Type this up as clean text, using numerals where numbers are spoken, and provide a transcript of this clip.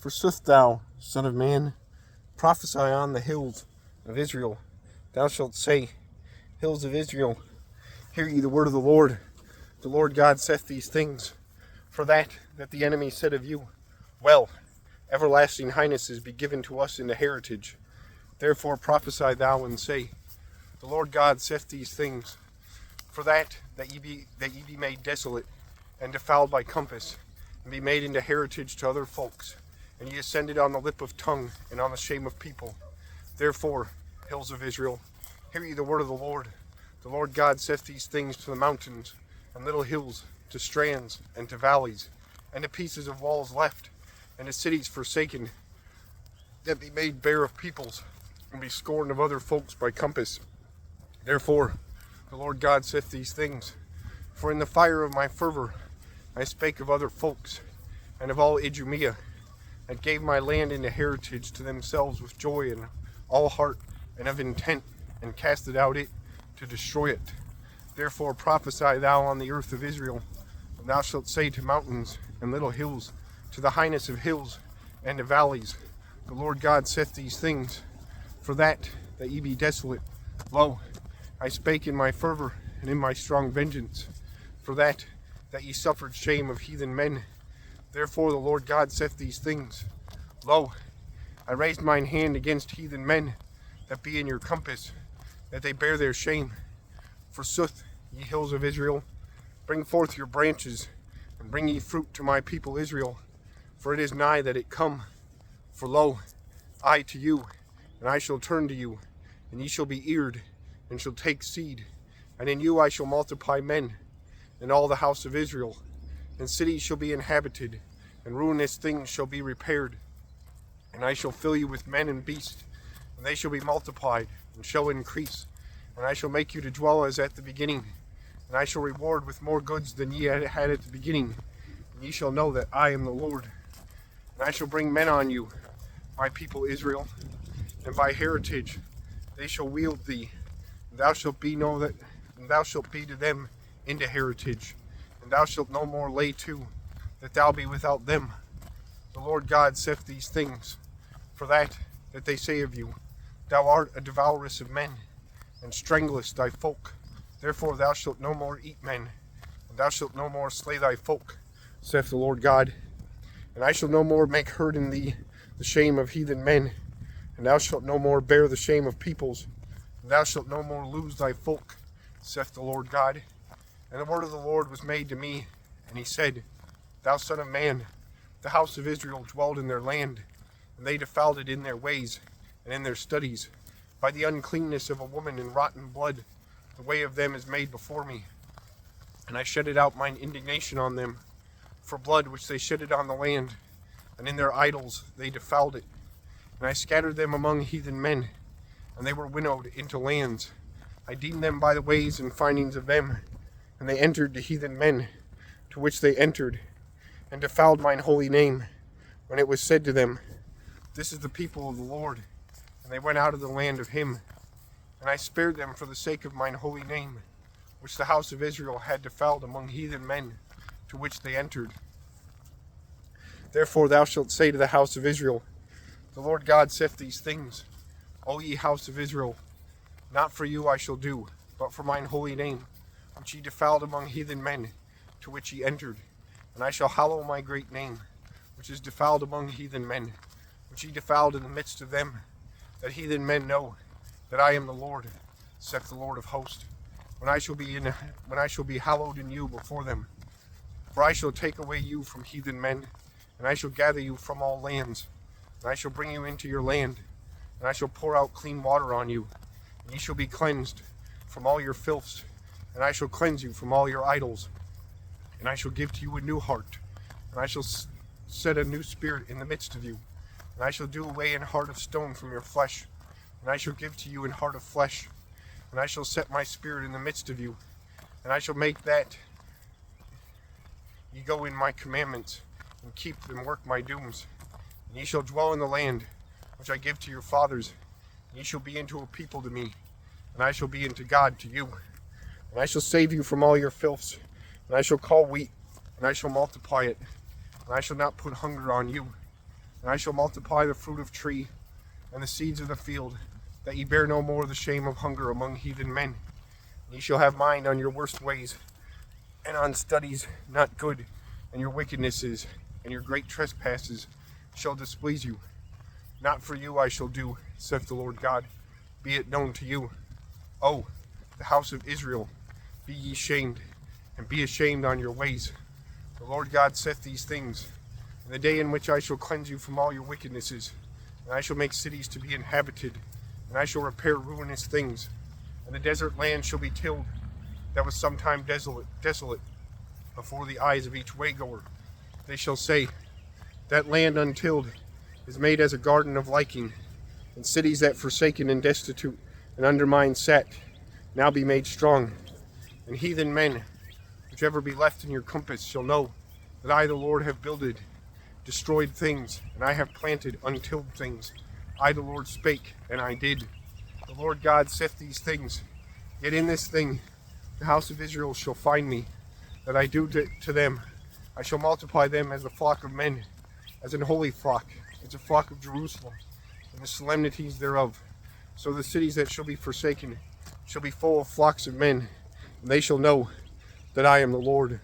Forsooth thou, son of man, prophesy on the hills of Israel. Thou shalt say, Hills of Israel, hear ye the word of the Lord. The Lord God saith these things. For that the enemy said of you, Well, everlasting highnesses be given to us in the heritage. Therefore prophesy thou and say, The Lord God saith these things. For that ye be made desolate and defiled by compass, and be made into heritage to other folks, and ye ascended on the lip of tongue and on the shame of people. Therefore, hills of Israel, hear ye the word of the Lord. The Lord God saith these things to the mountains and little hills, to strands and to valleys, and to pieces of walls left, and to cities forsaken, that be made bare of peoples, and be scorned of other folks by compass. Therefore, the Lord God saith these things. For in the fire of my fervor I spake of other folks, and of all Idumea, and gave my land into heritage to themselves with joy in all heart and of intent, and casted out it to destroy it. Therefore prophesy thou on the earth of Israel, and thou shalt say to mountains and little hills, to the highness of hills and to valleys, The Lord God saith these things. For that ye be desolate, lo, I spake in my fervor and in my strong vengeance. For that ye suffered shame of heathen men. Therefore the Lord God saith these things. Lo, I raised mine hand against heathen men that be in your compass, that they bear their shame. Forsooth, ye hills of Israel, bring forth your branches, and bring ye fruit to my people Israel. For it is nigh that it come. For lo, I to you, and I shall turn to you, and ye shall be eared, and shall take seed. And in you I shall multiply men, and all the house of Israel. And cities shall be inhabited, and ruinous things shall be repaired. And I shall fill you with men and beasts, and they shall be multiplied, and shall increase. And I shall make you to dwell as at the beginning, and I shall reward with more goods than ye had at the beginning. And ye shall know that I am the Lord. And I shall bring men on you, my people Israel, and by heritage they shall wield thee. And thou shalt be to them into heritage, and thou shalt no more lay to, that thou be without them. The Lord God saith these things. For that they say of you, Thou art a devouress of men, and stranglest thy folk. Therefore thou shalt no more eat men, and thou shalt no more slay thy folk, saith the Lord God. And I shall no more make heard in thee the shame of heathen men, and thou shalt no more bear the shame of peoples, and thou shalt no more lose thy folk, saith the Lord God. And the word of the Lord was made to me, and he said, Thou son of man, the house of Israel dwelled in their land, and they defiled it in their ways and in their studies, by the uncleanness of a woman in rotten blood. The way of them is made before me, and I shedded out mine indignation on them, for blood which they shedded on the land, and in their idols they defiled it. And I scattered them among heathen men, and they were winnowed into lands. I deemed them by the ways and findings of them, and they entered to heathen men, to which they entered, and defiled mine holy name, when it was said to them, This is the people of the Lord. And they went out of the land of him. And I spared them for the sake of mine holy name, which the house of Israel had defiled among heathen men, to which they entered. Therefore thou shalt say to the house of Israel, The Lord God saith these things. O ye house of Israel, not for you I shall do, but for mine holy name, which ye defiled among heathen men, to which ye entered. And I shall hallow my great name, which is defiled among heathen men, which ye defiled in the midst of them, that heathen men know that I am the Lord, saith the Lord of hosts, when I shall be hallowed in you before them. For I shall take away you from heathen men, and I shall gather you from all lands, and I shall bring you into your land, and I shall pour out clean water on you, and ye shall be cleansed from all your filths, and I shall cleanse you from all your idols. And I shall give to you a new heart, and I shall set a new spirit in the midst of you. And I shall do away an heart of stone from your flesh, and I shall give to you an heart of flesh. And I shall set my spirit in the midst of you, and I shall make that ye go in my commandments, and keep and work my dooms. And ye shall dwell in the land which I give to your fathers, and ye shall be into a people to me, and I shall be into God to you. And I shall save you from all your filths, and I shall call wheat, and I shall multiply it, and I shall not put hunger on you. And I shall multiply the fruit of tree and the seeds of the field, that ye bear no more the shame of hunger among heathen men. And ye shall have mind on your worst ways, and on studies not good, and your wickednesses and your great trespasses shall displease you. Not for you I shall do, saith the Lord God, be it known to you. O, the house of Israel, be ye shamed, and be ashamed on your ways. The Lord God saith these things, in the day in which I shall cleanse you from all your wickednesses, and I shall make cities to be inhabited, and I shall repair ruinous things, and the desert land shall be tilled, that was sometime desolate, before the eyes of each waygoer. They shall say, that land untilled is made as a garden of liking, and cities that forsaken and destitute and undermined sat, now be made strong. And heathen men, whichever be left in your compass, shall know that I the Lord have builded destroyed things, and I have planted untilled things. I the Lord spake, and I did. The Lord God saith these things, yet in this thing the house of Israel shall find me, that I do to them. I shall multiply them as the flock of men, as an holy flock, as a flock of Jerusalem, and the solemnities thereof. So the cities that shall be forsaken shall be full of flocks of men, and they shall know that I am the Lord.